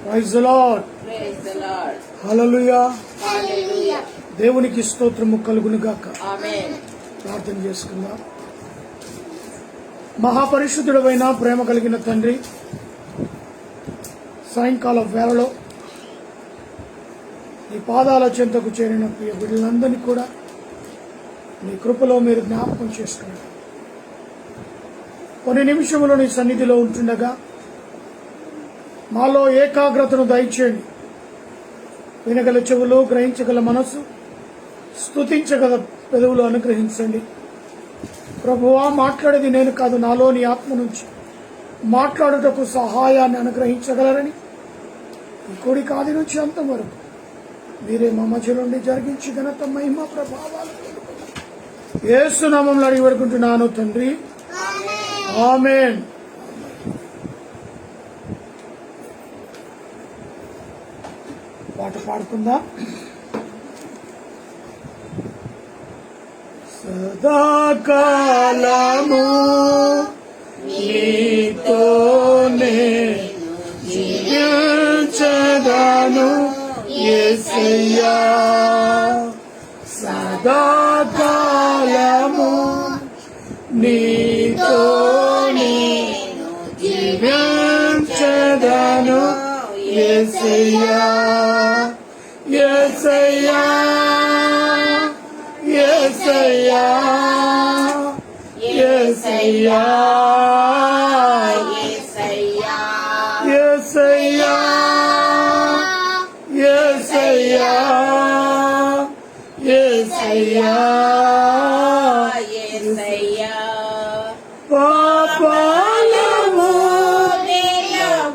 Praise the lord. హల్లెలూయా. దేవునికి స్తోత్రము కలుగును గాక. ఆమేన్. ప్రార్థన చేసుకుందాం. మహాపరిశుద్ధుడైన ప్రేమ కలిగిన తండ్రి, సాయంకాల వేళలో నీ పాదాల చెంతకు చేరిన ప్రియ బిడ్డలందరినీ కూడా నీ కృపలో మీరు జ్ఞాపకం చేసుకున్నారు. కొన్ని నిమిషములు నీ సన్నిధిలో ఉంటుండగా మాలో ఏకాగ్రతను దయచేయండి. వినగల చెవులు, గ్రహించగల మనసు, స్తుతించగల పెదవులు అనుగ్రహించండి. ప్రభువా, మాట్లాడేది నేను కాదు, నాలో నీ ఆత్మ నుంచి మాట్లాడుటకు సహాయాన్ని అనుగ్రహించగలరని ఈ కోడి కాది నుంచి అంతం వరకు మీరే మా మధ్య నుండి జరిగించి ఘనత, మహిమ, ప్రభావాలు యేసు నామములో అడిగి వేడుకుంటున్నాను తండ్రి. ఆమేన్. పాట పాడుకుందాం. సదాకాలము నీతోనే జీవించదను యేసయ్యా, సదాకాలము నీతోనే జీవించదను యేసయ్యా, యేసయ్యా, యేసయ్యా, యేసయ్యా, యేసయ్యా, యేసయ్యా, యేసయ్యా, యేసయ్యా. పాపాలము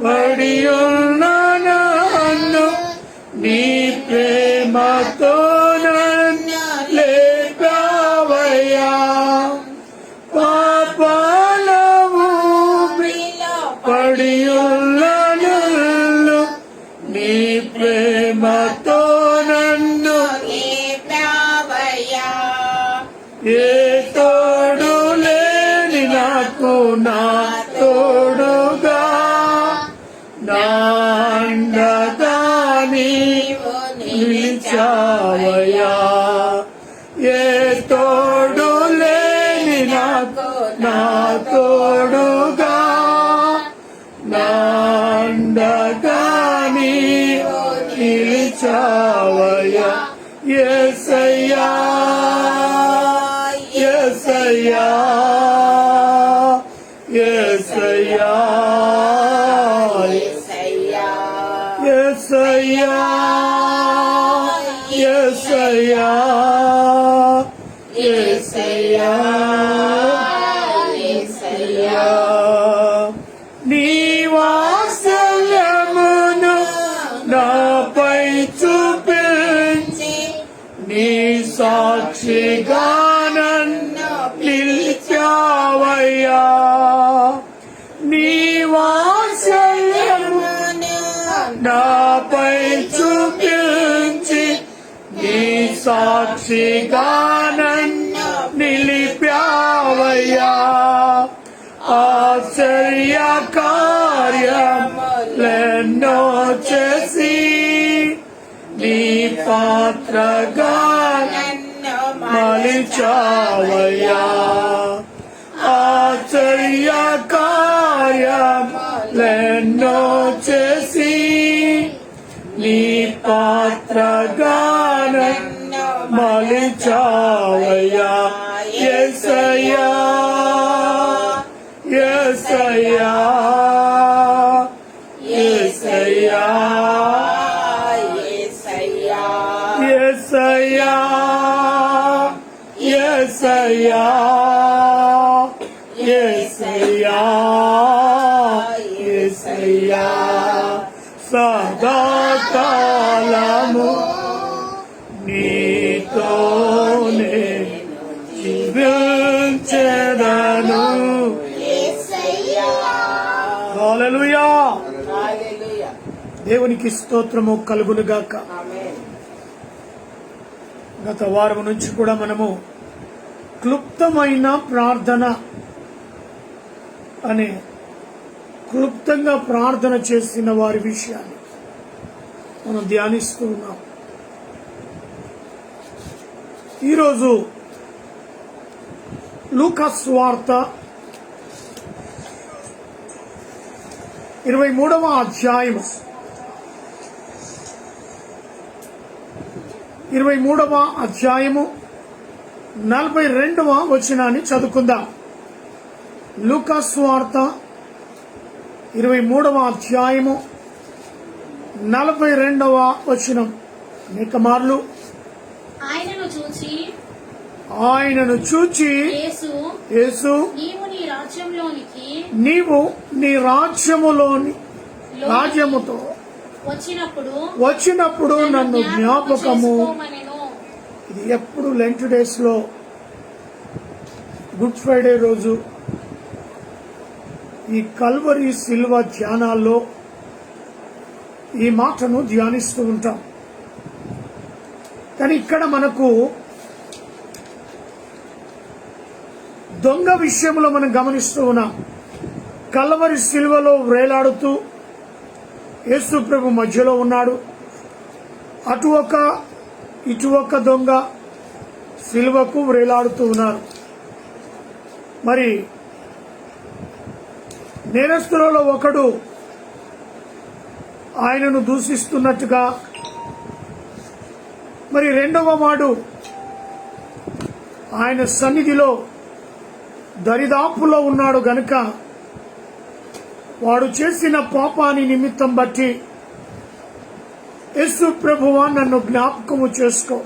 పడియున్న నన్ను నీ ప్రేమతో నన్ను లేపావయ్యా, పాపాలము పడియున్న నన్ను నీ ప్రేమతో నన్ను లేపావయ్యా. ఏ తోడు లేని నాకు నా తోడుగా, నా అండగా నీవు నిలిచావయ్యా, ఏ తోడు లేని నాకు నా తోడుగా, నా అండగా నీవు నిలిచావయ్యా, యేసయ్యా, యేసయ్యా, యేసయ్యా, యేసయ్యా, యేసయ్యా, యేసయ్యా, యేసయ్యా. నీ వాత్సల్యమును నాపై చూపించి నీ సాక్షిగా నన్ను నిలిచావయ్యా, నీ వాత్సల్యమును నాపై చూపించి నీ సాక్షిగా నన్ను నిలిపావయ్యా, ఆశ్చర్య కార్యములెన్నో చేసి నీ పాత్రగా మలిచావయ్యా, ఆశ్చర్య కార్యములెన్నో చేసి నీ పాత్రగా మలిచావయ్యా, యేసయ్యా, యేసయ్యా, యేసయ్యా, యేసయ్యా, యేసయ్యా, యేసయ్యా, యేసయ్యా, సదాకాలము నీతోనే జీవించెదను. హల్లెలూయా. దేవునికి స్తోత్రము కలుగునుగాక. గత వారం నుంచి కూడా మనము క్లుప్తమైన ప్రార్థన అనే క్లుప్తంగా ప్రార్థన చేసిన వారి విషయాన్ని మనం ధ్యానిస్తూ ఉన్నాం. ఈరోజు లూకా సువార్త 23వ అధ్యాయం 42వ వచనాన్ని చదువుకుందాం. లూకా సువార్త 23వ అధ్యాయము 42వ వచనం. అనేక మార్లు ఆయనను చూచి యేసు నీవు నీ రాజ్యముతో వచ్చినప్పుడు నన్ను జ్ఞాపకము. ఇది ఎప్పుడు లెంట్ డేస్ లో గుడ్ ఫ్రైడే రోజు ఈ కల్వరి శిల్వ ధ్యానాల్లో ఈ మాటను ధ్యానిస్తూ ఉంటాం. కానీ ఇక్కడ మనకు దొంగ విషయంలో మనం గమనిస్తూ ఉన్నాం. కల్వరి శిల్వలో వేలాడుతూ యేసు ప్రభు మధ్యలో ఉన్నాడు. అటు ఒక ఇటు ఒక దొంగ శిల్వకు వేలాడుతూ ఉన్నారు. మరి నేరస్తులలో ఒకడు ఆయనను దూషిస్తున్నట్టుగా, మరి రెండవ వాడు ఆయన సన్నిధిలో దరిదాపులో ఉన్నాడు గనుక వాడు చేసిన పాపాన్ని నిమిత్తం బట్టి యేసు ప్రభువా నన్ను జ్ఞాపకము చేసుకో,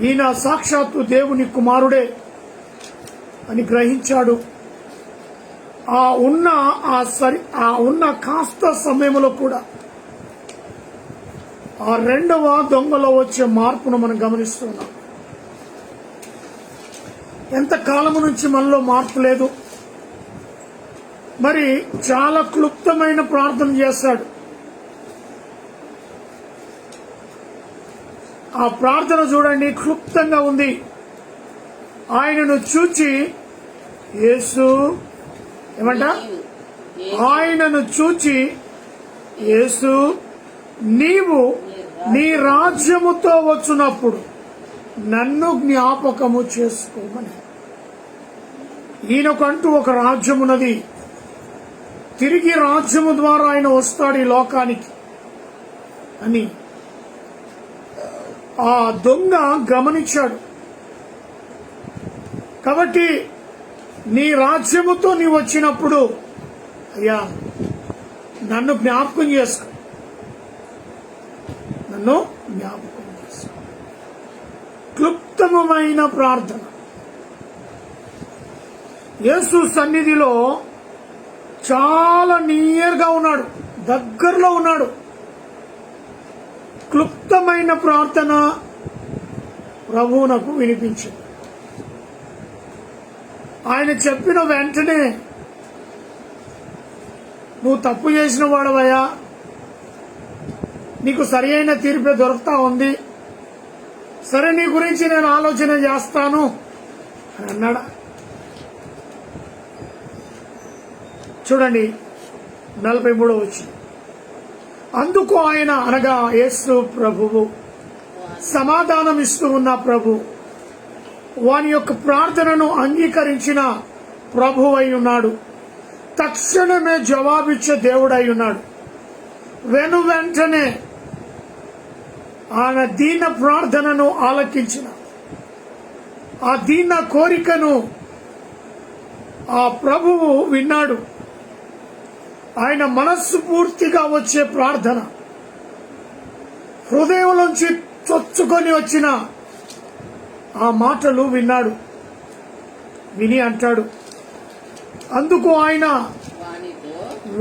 ఈయన సాక్షాత్తు దేవుని కుమారుడే అని గ్రహించాడు. ఆ ఉన్న కాస్త సమయంలో కూడా ఆ రెండవ దొంగలో వచ్చే మార్పును మనం గమనిస్తున్నాం. ఎంత కాలము నుంచి మనలో మార్పు లేదు. మరి చాలా క్లుప్తమైన ప్రార్థన చేస్తాడు. ఆ ప్రార్థన చూడండి, క్లుప్తంగా ఉంది. ఆయనను చూచి యేసు ఏమంట, ఆయనను చూచి యేసు నీవు నీ రాజ్యముతో వచ్చినప్పుడు నన్ను జ్ఞాపకము చేసుకోమని. ఈయనకంటూ ఒక రాజ్యం ఉన్నది. తిరిగి రాజ్యము ద్వారా ఆయన వస్తాడు ఈ లోకానికి అని ఆ దొంగ గమనించాడు. కాబట్టి నీ రాజ్యముతో నీ వచ్చినప్పుడు అయ్యా నన్ను జ్ఞాపకం చేసుకో, నన్ను జ్ఞాపకం చేసుకో. క్లుప్తమైన ప్రార్థన. యేసు సన్నిధిలో చాలా నియర్గా ఉన్నాడు, దగ్గరలో ఉన్నాడు. క్లుప్తమైన ప్రార్థన ప్రభువునకు వినిపించింది. ఆయన చెప్పిన వెంటనే నువ్వు తప్పు చేసిన వాడవయ్యా, నీకు సరి అయిన తీర్పే దొరుకుతా ఉంది, సరే నీ గురించి నేను ఆలోచన చేస్తాను అని అన్నాడా? చూడండి 43వ వచనం. అందుకు ఆయన అనగా యేసు ప్రభువు సమాధానం ఇస్తూ ఉన్న ప్రభు, వాని యొక్క ప్రార్థనను అంగీకరించిన ప్రభువు అయి ఉన్నాడు. తక్షణమే జవాబిచ్చే దేవుడై ఉన్నాడు. వెంటనే ఆయన దీన ప్రార్థనను ఆలకించిన ఆ దీన కోరికను ఆ ప్రభువు విన్నాడు. ఆయన మనస్సు పూర్తిగా వచ్చే ప్రార్థన, హృదయంలోంచి చొచ్చుకొని వచ్చిన ఆ మాటలు విన్నాడు. విని అంటాడు, అందుకు ఆయన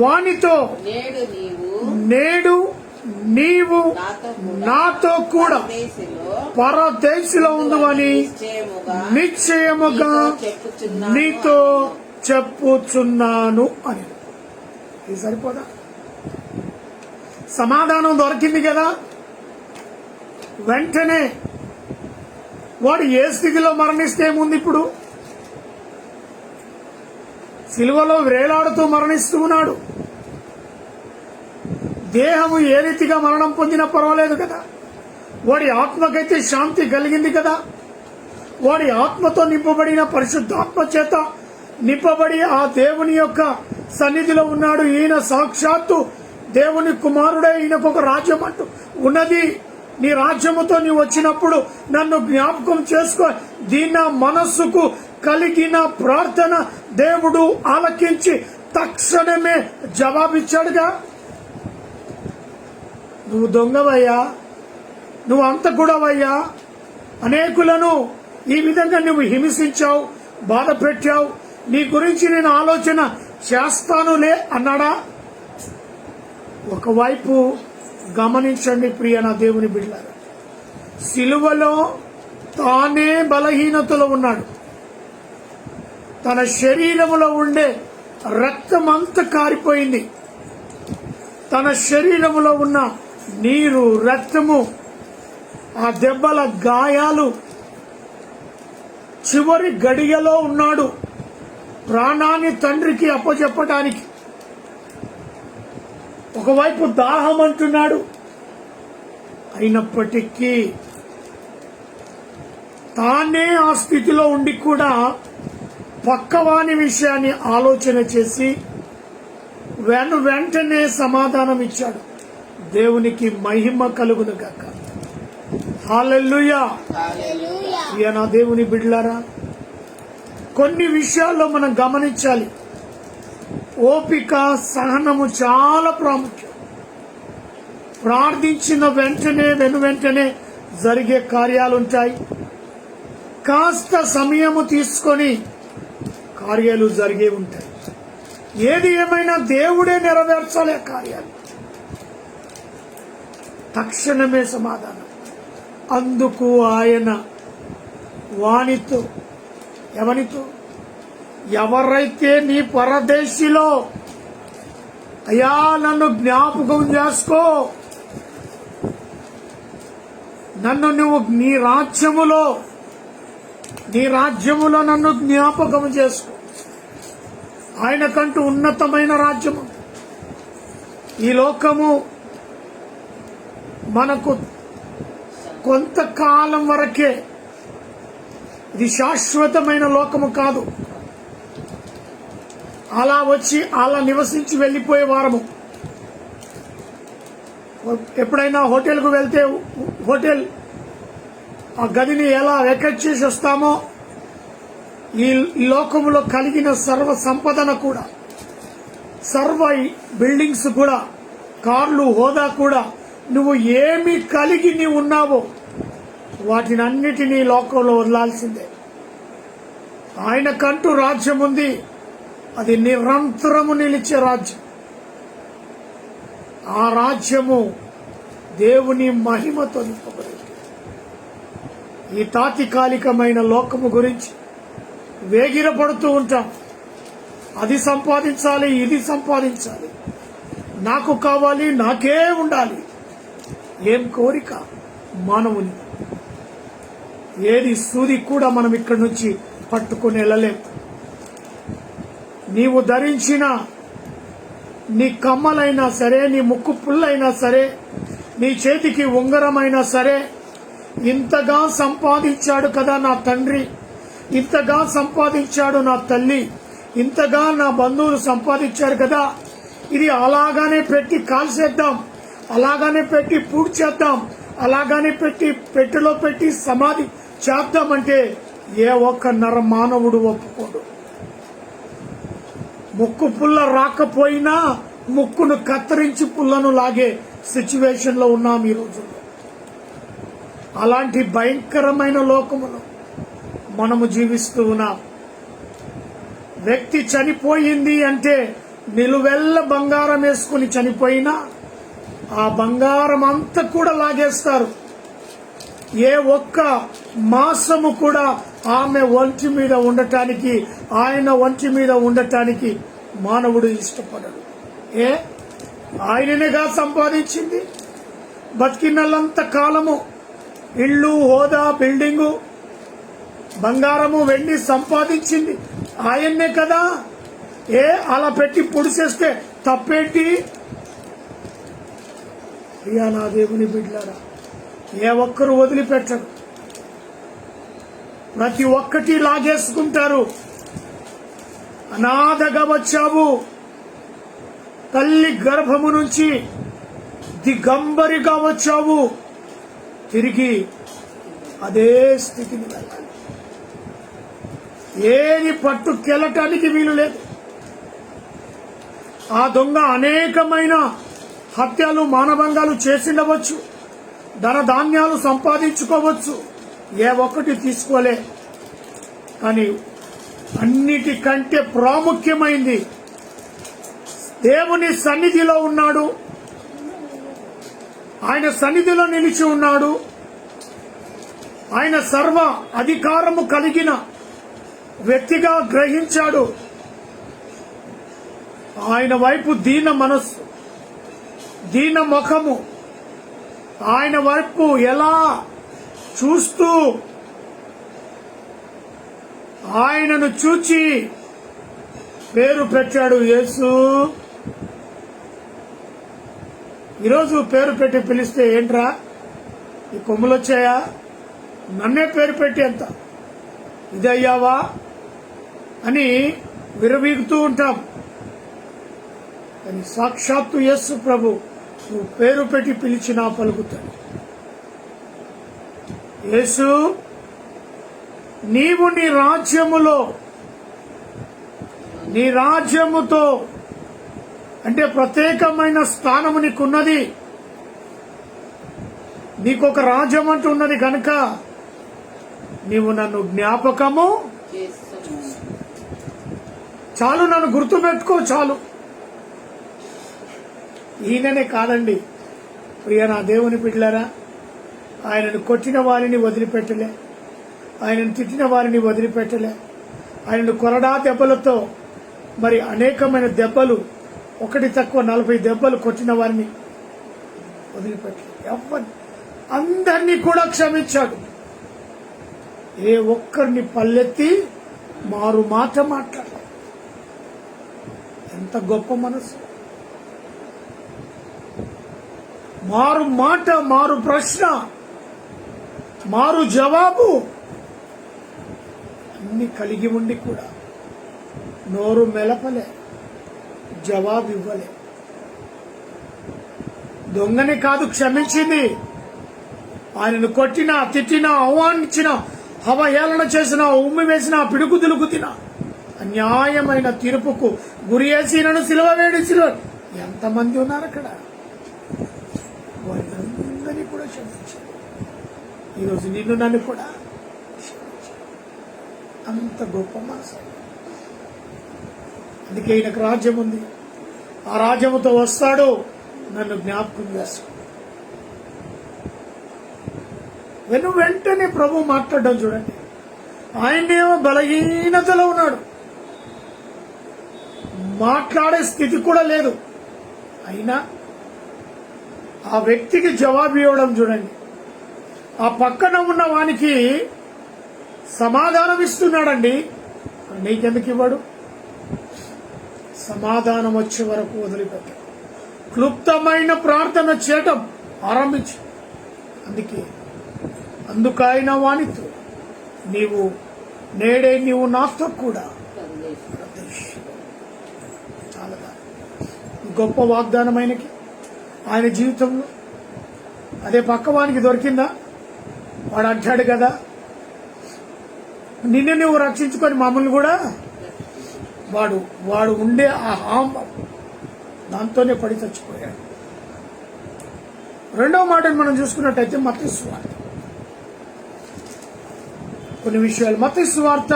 వానితో నేడు నీవు నాతో కూడా పరదేశిలో ఉందని నిశ్చయముగా నీతో చెప్పుచున్నాను అని. ఇది సరిపోదా? సమాధానం దొరికింది కదా. వెంటనే వాడు ఏ స్థితిలో మరణిస్తే ఏముంది? ఇప్పుడు సిలువలో వేలాడుతూ మరణిస్తూ ఉన్నాడు. దేహము ఏ రీతిగా మరణం పొందినా పర్వాలేదు కదా, వాడి ఆత్మకైతే శాంతి కలిగింది కదా. వాడి ఆత్మతో నింపబడిన పరిశుద్ధాత్మ చేత నింపబడి ఆ దేవుని యొక్క సన్నిధిలో ఉన్నాడు. ఈయన సాక్షాత్తు దేవుని కుమారుడే, ఈయనకు ఒక రాజ్యం అంటూ ఉన్నది. నీ రాజ్యముతో నీవు వచ్చినప్పుడు నన్ను జ్ఞాపకం చేసుకో. దీన మనస్సుకు కలిగిన ప్రార్థన దేవుడు ఆలకించి తక్షణమే జవాబిచ్చాడుగా. నువ్వు దొంగవయ్యా, నువ్వు అంతకుడవయ్యా, అనేకులను ఈ విధంగా నువ్వు హింసించావు, బాధ పెట్టావు, నీ గురించి నేను ఆలోచన చేస్తానులే అన్నాడా? ఒకవైపు గమనించండి ప్రియ నా దేవుని బిడ్డలారా, సిలువలో తానే బలహీనతలో ఉన్నాడు. తన శరీరములో ఉండే రక్తమంతా కారిపోయింది. తన శరీరములో ఉన్న నీరు, రక్తము, ఆ దెబ్బల గాయాలు, చివరి గడియలో ఉన్నాడు ప్రాణాన్ని తండ్రికి అప్పచెప్పడానికి. ఒకవైపు దాహం అంటున్నాడు, అయినప్పటికీ తానే ఆ స్థితిలో ఉండి కూడా పక్కవాని విషయాన్ని ఆలోచన చేసి వెంటనే సమాధానం ఇచ్చాడు. దేవునికి మహిమ కలుగును గాక. హల్లెలూయా. ప్రియ నా దేవుని బిడ్డలారా, కొన్ని విషయాల్లో మనం గమనించాలి. ఓపిక, సహనము చాలా ప్రాముఖ్యం. ప్రార్థించిన వెంటనే జరిగే కార్యాలుంటాయి. కాస్త సమయము తీసుకొని కార్యాలు జరిగే ఉంటాయి. ఏది ఏమైనా దేవుడే నెరవేర్చాలి ఆ కార్యాలు. తక్షణమే సమాధానం. అందుకు ఆయన వానితో, ఎవనితో? ఎవరైతే నీ పరదేశిలో అయ్యా నన్ను జ్ఞాపకం చేసుకో, నన్ను నువ్వు నీ రాజ్యములో నన్ను జ్ఞాపకం చేసుకో. ఆయనకంటూ ఉన్నతమైన రాజ్యము. ఈ లోకము మనకు కొంతకాలం వరకే, ఇది శాశ్వతమైన లోకము కాదు. అలా వచ్చి అలా నివసించి వెళ్లిపోయే వారము. ఎప్పుడైనా హోటల్కు వెళ్తే హోటల్ ఆ గదిని ఎలా వెకెట్ చేసి వస్తామో, ఈ లోకములో కలిగిన సర్వ సంపదన కూడా, సర్వ బిల్డింగ్స్ కూడా, కార్లు, హోదా కూడా, నువ్వు ఏమి కలిగి నీ ఉన్నావో వాటినన్నిటినీ లోకంలో వదలాల్సిందే. ఆయనకంటూ రాజ్యం ఉంది. అది నిరంతరము నిలిచే రాజ్యం. ఆ రాజ్యము దేవుని మహిమతో నింపబడింది. ఈ తాత్కాలికమైన లోకము గురించి వేగిరపడుతూ ఉంటాం. అది సంపాదించాలి, ఇది సంపాదించాలి, నాకు కావాలి, నాకే ఉండాలి. ఏం కోరిక మానవుని! ఏది సూది కూడా మనం ఇక్కడి నుంచి పట్టుకుని వెళ్ళలేం. నీవు ధరించిన నీ కమ్మలైనా సరే, నీ ముక్కు పుల్లైనా సరే, నీ చేతికి ఉంగరమైనా సరే, ఇంతగా సంపాదించాడు కదా నా తండ్రి, ఇంతగా సంపాదించాడు నా తల్లి, ఇంతగా నా బంధువులు సంపాదించారు కదా, ఇది అలాగానే పెట్టి కాల్చేద్దాం, అలాగానే పెట్టి పూడ్చేద్దాం, అలాగానే పెట్టి పెట్టెలో పెట్టి సమాధి చేద్దామంటే ఏ ఒక్క నర మానవుడు ఒప్పుకోడు. ముక్కు పుల్ల రాకపోయినా ముక్కును కత్తిరించి పుల్లను లాగే సిచ్యువేషన్ లో ఉన్నాం ఈ రోజుల్లో. అలాంటి భయంకరమైన లోకములో మనము జీవిస్తూ ఉన్నాం. వ్యక్తి చనిపోయింది అంటే నిలువెల్ల బంగారం వేసుకుని చనిపోయినా ఆ బంగారం అంతా కూడా లాగేస్తారు. ఏ ఒక్క మాసము కూడా ఆమె ఒంటి మీద ఉండటానికి, ఆయన ఒంటి మీద ఉండటానికి మానవుడు ఇష్టపడడు. ఆయననేగా సంపాదించింది. బతికినల్లంత కాలము ఇళ్ళు, హోదా, బిల్డింగు, బంగారము, వెండి సంపాదించింది ఆయన్నే కదా. అలా పెట్టి పొడిసేస్తే తప్పేంటి? ప్రియా నా దేవుని బిడ్డలారా, ఏ ఒక్కరు వదిలిపెట్టరు, ప్రతి ఒక్కటి లాగేసుకుంటారు. అనాథగా వచ్చావు, తల్లి గర్భము నుంచి దిగంబరిగా వచ్చావు, తిరిగి అదే స్థితిని వెళ్ళాలి. ఏది పట్టుకెళ్ళటానికి వీలు లేదు. ఆ దొంగ అనేకమైన హత్యలు మానభంగాలు చేసిండవచ్చు, ధనధాన్యాలు సంపాదించుకోవచ్చు, ఏ ఒక్కటి తీసుకోలే. కానీ అన్నిటికంటే ప్రాముఖ్యమైంది దేవుని సన్నిధిలో ఉన్నాడు, ఆయన సన్నిధిలో నిలిచి ఉన్నాడు. ఆయన సర్వ అధికారము కలిగిన వ్యక్తిగా గ్రహించాడు. ఆయన వైపు దీన మనస్సు, దీన ముఖము, ఆయన వైపు ఎలా చూస్తూ ఆయనను చూచి పేరు పెట్టాడు యేసు. ఈరోజు పేరు పెట్టి పిలిస్తే ఏంట్రా ఈ కొమ్ములు వచ్చాయా, నన్నే పేరు పెట్టి ఎంత ఇదయ్యావా అని విరవీగుతూ ఉంటాం. కానీ సాక్షాత్తు యేసు ప్రభు నువ్వు పేరు పెట్టి పిలిచినా పలుకుతాడు. యేసు, నీవు నీ రాజ్యములో, నీ రాజ్యముతో అంటే ప్రత్యేకమైన స్థానము నీకున్నది, నీకొక రాజ్యం అంటూ ఉన్నది కనుక నీవు నన్ను జ్ఞాపకము చాలు, నన్ను గుర్తుపెట్టుకో చాలు. ఈయననే కాదండి ప్రియ నా దేవుని బిడ్డలారా, ఆయనను కొట్టిన వారిని వదిలిపెట్టలే, ఆయనను తిట్టిన వారిని వదిలిపెట్టలే, ఆయనను కొరడా దెబ్బలతో మరి అనేకమైన దెబ్బలు, ఒకటి తక్కువ 40 దెబ్బలు కొట్టిన వారిని వదిలిపెట్టలే. అందరినీ కూడా క్షమించాడు. ఏ ఒక్కరిని పల్లెత్తి మారు మాట మాట్లాడారు. ఎంత గొప్ప మనసు! మారు మాట, మారు ప్రశ్న, మారు జవాబు అన్ని కలిగి ఉండి కూడా నోరు మెలపలే, జవాబు ఇవ్వలే. దొంగని కాదు క్షమించింది, ఆయనను కొట్టినా, తిట్టినా, అవమానించిన, అవహేళన చేసిన, ఉమ్మి వేసిన, పిడుగుదులు గుద్దిన, అన్యాయమైన తీర్పుకు గురి చేసి నన్ను సిలువ వేడి, సిలువ ఎంతమంది ఉన్నారు అక్కడ, వారందరినీ కూడా క్షమించారు. ఈరోజు నిన్ను నన్ను కూడా క్షమించారు. అంత గొప్ప మనసు. అందుకే ఈయనకు రాజ్యం ఉంది, ఆ రాజ్యముతో వస్తాడు, నన్ను జ్ఞాపకం చేస్తాడు. వెంటనే ప్రభు మాట్లాడడం చూడండి. ఆయనేమో బలహీనతలో ఉన్నాడు, మాట్లాడే స్థితి కూడా లేదు. అయినా ఆ వ్యక్తికి జవాబు ఇవ్వడం చూడండి. ఆ పక్కన ఉన్న వానికి సమాధానం ఇస్తున్నాడండి. నీకెందుకు ఇవ్వడు? సమాధానం వచ్చే వరకు వదిలిపెట్టాడు. క్లుప్తమైన ప్రార్థన చేయటం ఆరంభించి, అందుకైన వానితో నీవు నేడే నీవు నాతో కూడా చాలా గొప్ప వాగ్దానమైనకి ఆయన జీవితంలో. అదే పక్కవానికి దొరికిందా? వాడు అంటాడు కదా, నిన్ను నువ్వు రక్షించుకొని మమ్మల్ని కూడా, వాడు ఉండే ఆ హామం దాంతోనే పడి చచ్చిపోయాడు. రెండవ మాటను మనం చూసుకున్నట్టయితే మత్తయి సువార్త. కొన్ని విషయాలు మత్తయి సువార్త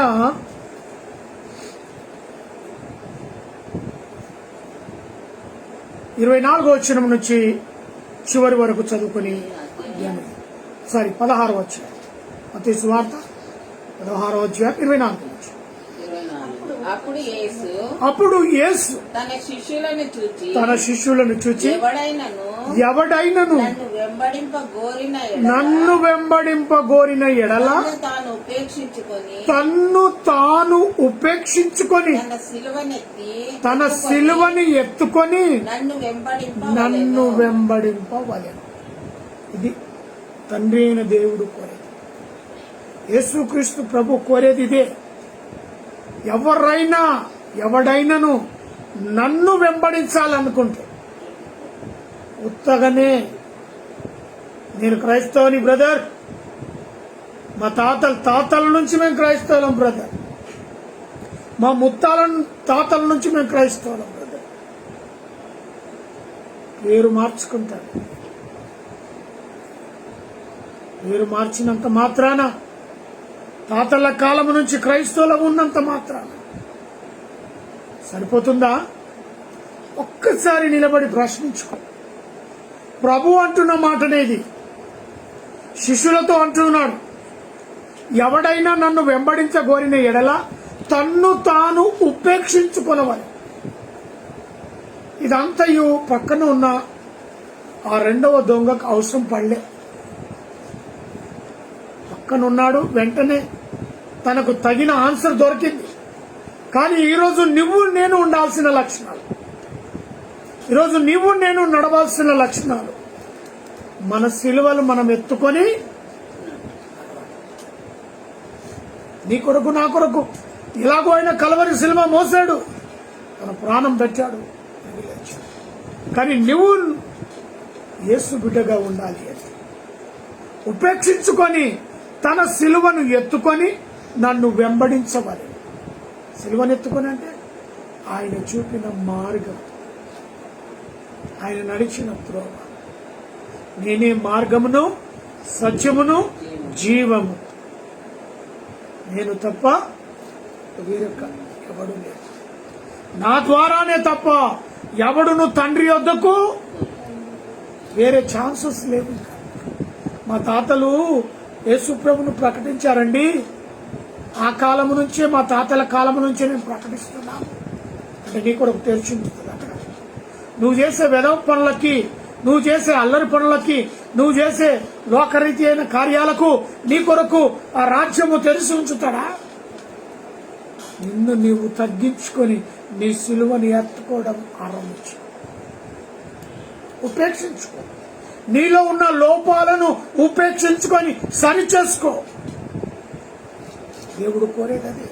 24వ వచనం నుంచి చివరి వరకు చదువుకొని 16వ వచనం. మత్తయి సువార్త 16వ అధ్యాయం 24 నుంచి. అప్పుడు యేసు తన శిష్యులను చూచి ఎవడైనను నన్ను వెంబడింపగోరిన ఎడల తన్ను తాను ఉపేక్షించుకొని తన సిలువని ఎత్తుకొని నన్ను వెంబడింపవలెను. ఇది తండ్రి అయిన దేవుడు కోరేది. యేసుక్రీస్తు ప్రభు కోరేది ఇదే. ఎవడైనాను నన్ను వెంబడించాలనుకుంటే, ఉత్తగానే నేను క్రైస్తవుని బ్రదర్, మా తాతల నుంచి మేము క్రైస్తవులం బ్రదర్, మా తాతల నుంచి మేము క్రైస్తవులం బ్రదర్, పేరు మార్చుకుంటారు. పేరు మార్చినంత మాత్రాన, తాతల కాలం నుంచి క్రైస్తవులం ఉన్నంత మాత్రాన సరిపోతుందా? ఒక్కసారి నిలబడి ప్రశ్నించుకో. ప్రభు అంటున్న మాటనేది శిష్యులతో అంటున్నాడు, ఎవడైనా నన్ను వెంబడించగోరిన ఎడల తన్ను తాను ఉపేక్షించుకొనవాలి. ఇదంతయు పక్కన ఉన్న ఆ రెండవ దొంగకు అవసరం పడలే. పక్కనున్నాడు, వెంటనే తనకు తగిన ఆన్సర్ దొరికింది. కానీ ఈరోజు నువ్వు నేను ఉండాల్సిన లక్షణాలు, ఈరోజు నువ్వు నేను నడవాల్సిన లక్షణాలు, మన సిలువలు మనం ఎత్తుకొని, నీ కొరకు నా కొరకు ఇలాగో ఆయన కలవరి సిలువ మోసాడు, తన ప్రాణం పెట్టాడు. కానీ నువ్వు యేసు బిడ్డగా ఉండాలి అని ఉపేక్షించుకొని తన సిలువను ఎత్తుకొని నన్ను వెంబడించవాలి. సిలువను ఎత్తుకొని అంటే ఆయన చూపిన మార్గం, ఆయన నడిచిన త్రోవ. నేనే మార్గమును, సత్యమును, జీవము, నేను తప్ప వేరొక ఎవడు లేదు. నా ద్వారానే తప్ప ఎవడును తండ్రి వద్దకు వేరే ఛాన్సెస్ లేవు. మా తాతలు యేసుప్రభును ప్రకటించారండి. ఆ కాలము నుంచే, మా తాతల కాలము నుంచే నేను ప్రకటిస్తున్నాను అంటే నీ కొరకు తెరిచింటుంది. అక్కడ నువ్వు చేసే వెధవ పనులకి, నువ్వు చేసే అల్లరి పనులకి, నువ్వు చేసే లోకరీతి అయిన కార్యాలకు నీ కొరకు ఆ రాజ్యము తెరిచి ఉంచుతాడా? నిన్ను నీవు తగ్గించుకొని నీ సిలువని ఎత్తుకోవడం ఆరంభించు. ఉపేక్షించుకో. నీలో ఉన్న లోపాలను ఉపేక్షించుకొని సరిచేసుకో. దేవుడు కోరేదది.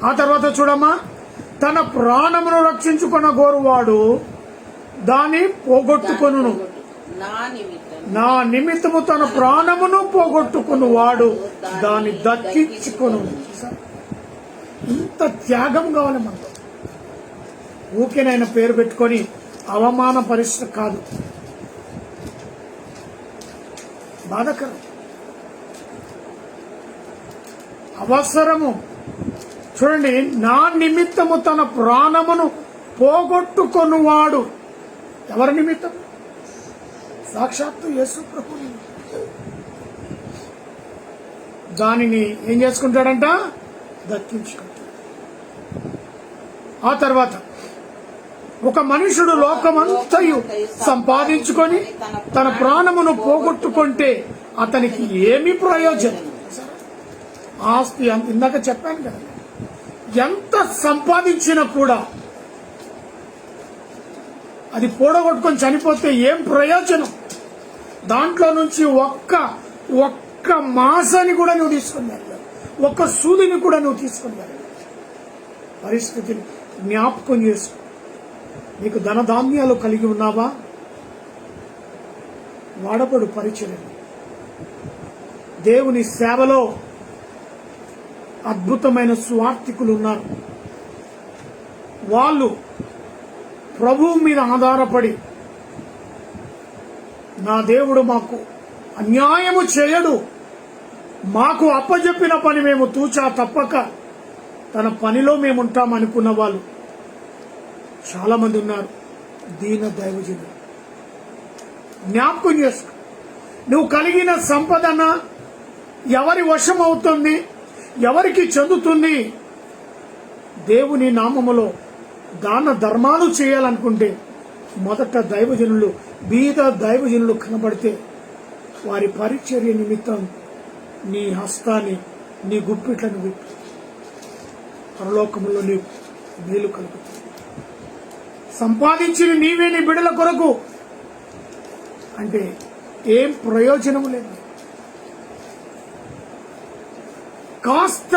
ఆ తర్వాత చూడమ్మా, తన ప్రాణమును రక్షించుకున్న గోరువాడు దాన్ని పోగొట్టుకొనును. నా నిమిత్తము తన ప్రాణమును పోగొట్టుకుని వాడు దాన్ని దక్కించుకొను. ఇంత త్యాగం కావాలి మనతో. ఊకేనైనా పేరు పెట్టుకొని అవమాన పరిస్థితి కాదు, బాధకరం, అవసరము. చూడండి, నా నిమిత్తము తన ప్రాణమును పోగొట్టుకొనువాడు. ఎవరి నిమిత్తం? సాక్షాత్తు యేసు ప్రభు నిమిత్తం. దానిని ఏం చేసుకుంటాడంట? దక్కించుకుంటాడు. ఆ తర్వాత ఒక మనుషుడు లోకమంతయు సంపాదించుకొని తన ప్రాణమును పోగొట్టుకుంటే అతనికి ఏమి ప్రయోజనం? ఆస్తి ఇందాక చెప్పాను కదా, ఎంత సంపాదించినా కూడా అది పోడగొట్టుకొని చనిపోతే ఏం ప్రయోజనం? దాంట్లో నుంచి ఒక్క మాసాన్ని కూడా నువ్వు తీసుకుని వెళ్ళావు, ఒక్క సూదిని కూడా నువ్వు తీసుకుని వెళ్ళావు. పరిస్థితిని జ్ఞాపకం చేసుకో. నీకు ధనధాన్యాలు కలిగి ఉన్నావా? వాడపడు పరిచయం. దేవుని సేవలో అద్భుతమైన స్వార్థికులు ఉన్నారు. వాళ్ళు ప్రభువు మీద ఆధారపడి, నా దేవుడు మాకు అన్యాయము చేయడు, మాకు అప్పజెప్పిన పని మేము తూచా తప్పక తన పనిలో మేముంటాం అనుకున్న వాళ్ళు చాలా మంది ఉన్నారు. దీన దైవజనులు. జ్ఞాపకం చేసుకో. నువ్వు కలిగిన సంపదన ఎవరి వశం అవుతుంది, ఎవరికి చెందుతుంది? దేవుని నామములో దాన ధర్మాలు చేయాలనుకుంటే మొదట దైవజనులు, బీద దైవజనులు కనబడితే వారి పరిచర్య నిమిత్తం నీ హస్తాన్ని, నీ గుప్పిట్లను విప్పి పరలోకములో నీకు మేలు కలుగుతుంది. సంపాదించిన నీవే నీ బిడ్డల కొరకు అంటే ఏం ప్రయోజనం లేదు. కాస్త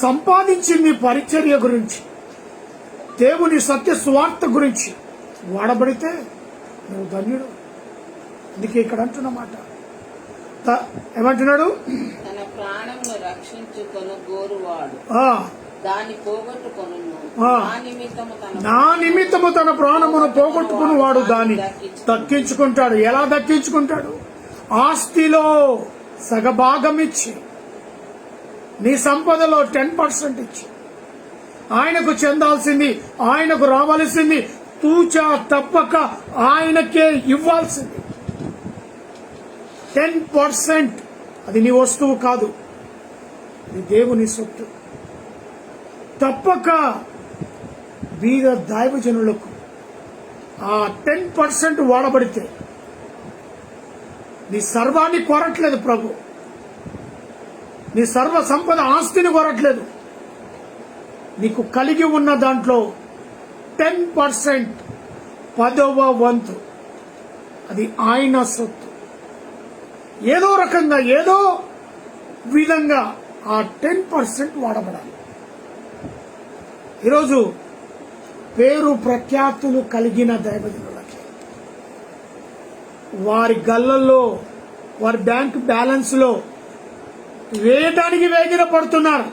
సంపాదించింది పరిచర్య గురించి, దేవుని సత్య సువార్త గురించి వాడబడితే నువ్వు ధన్యుడు. అందుకే ఇక్కడ అంటున్నమాట, ఏమంటున్నాడు, తన ప్రాణమును రక్షించుకొను గోరువాడు దాన్ని పోగొట్టుకొను, నా నిమిత్తము తన ప్రాణమును పోగొట్టుకుని వాడు దాన్ని దక్కించుకుంటాడు. ఎలా దక్కించుకుంటాడు? ఆస్తిలో సగభాగం ఇచ్చి, నీ సంపదలో 10% ఇచ్చి, ఆయనకు చెందాల్సింది, ఆయనకు రావాల్సింది తూచా తప్పక ఆయనకే ఇవ్వాల్సింది 10%. అది నీ వస్తువు కాదు, ఇది దేవుని సొత్తు. తప్పక బీద దైవజనులకు ఆ 10% వాడబడితే నీ సర్వాన్ని కోరట్లేదు ప్రభు, నీ సర్వ సంపద ఆస్తిని కోరట్లేదు. నీకు కలిగి ఉన్న దాంట్లో 10%, 10వ వంతు అది ఆయన సొత్తు. ఏదో రకంగా, ఏదో విధంగా ఆ 10% వాడబడాలి. ఈరోజు పేరు ప్రఖ్యాతులు కలిగిన దైవజనులకి వారి గల్లల్లో, వారి బ్యాంక్ బ్యాలెన్స్ లో వేయటానికి వేగిర పడుతున్నారు.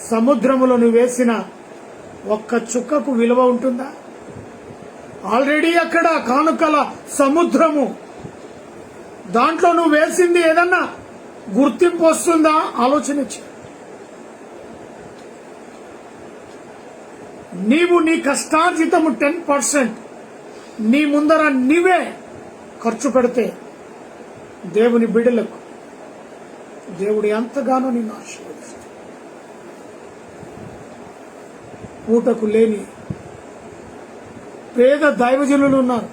సముద్రములో నువ్వు వేసిన ఒక్క చుక్కకు విలువ ఉంటుందా? ఆల్రెడీ అక్కడ కానుకల సముద్రము, దాంట్లో నువ్వు వేసింది ఏదన్నా గుర్తింపు వస్తుందా? ఆలోచించు. నీవు నీ కష్టార్జితము 10% నీ ముందర నీవే ఖర్చు పెడితే దేవుని బిడ్డలకు దేవుడు ఎంతగానో నిన్ను ఆశీర్వదిస్తాడు. పూటకు లేని పేద దైవజనులు ఉన్నారు,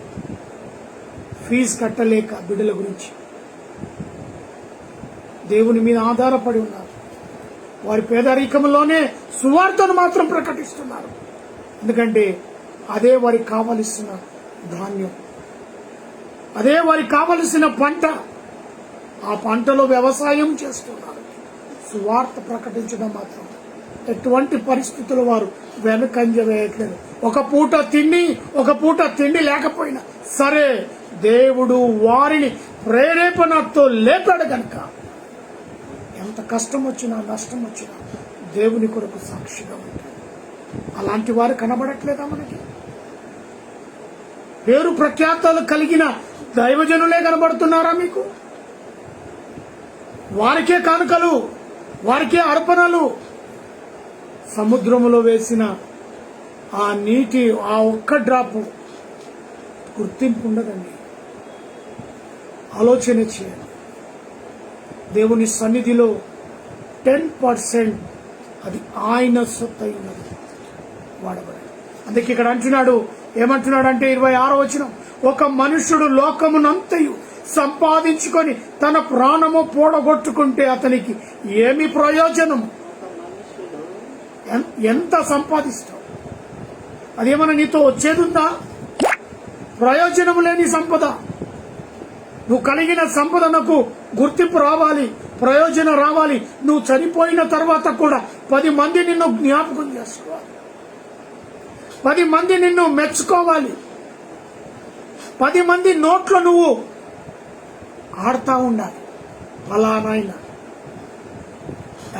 ఫీజు కట్టలేక బిడ్డల గురించి దేవుని మీద ఆధారపడి ఉన్నారు. వారి పేదరికంలోనే సువార్తను మాత్రం ప్రకటిస్తున్నారు. ఎందుకంటే అదే వారికి కావలసిన ధాన్యం, అదే వారికి కావలసిన పంట. ఆ పంటలో వ్యవసాయం చేస్తున్నారు. సువార్త ప్రకటించడం మాత్రం ఎటువంటి పరిస్థితుల్లో వారు వెనకంజ వేయట్లేదు. ఒక పూట తిండి లేకపోయినా సరే, దేవుడు వారిని ప్రేరేపణతో లేపాడు గనుక ఎంత కష్టం వచ్చినా నష్టం వచ్చినా దేవుని కొరకు సాక్షిగా ఉంటాడు. అలాంటి వారు కనబడట్లేదా మనకి? పేరు ప్రఖ్యాతాలు కలిగిన దైవజనులే కనబడుతున్నారా మీకు? వారికే కానుకలు, వారికే అర్పణలు. సముద్రములో వేసిన ఆ నీటి ఆ ఒక్క డ్రాపు గుర్తింపు ఉండదండి. ఆలోచన చేయండి. దేవుని సన్నిధిలో 10% అది ఆయన సొత్తు అయి ఉన్నది, వాడబడాలి. అందుకే ఇక్కడ అంటున్నాడు, ఏమంటున్నాడంటే 26వ వచనం, ఒక మనుష్యుడు లోకమునంతయు సంపాదించుకొని తన ప్రాణము పోడగొట్టుకుంటే అతనికి ఏమి ప్రయోజనము? ఎంత సంపాదిస్తావు? అదేమన్నా నీతో వచ్చేదుందా? ప్రయోజనం లేని సంపద. నువ్వు కలిగిన సంపదనకు గుర్తింపు రావాలి, ప్రయోజనం రావాలి. నువ్వు చనిపోయిన తర్వాత కూడా 10 మంది నిన్ను జ్ఞాపకం చేసుకోవాలి, 10 మంది నిన్ను మెచ్చుకోవాలి, 10 మంది నోట్లో నువ్వు ఆడుతూ ఉండాలి. ఫలానాయన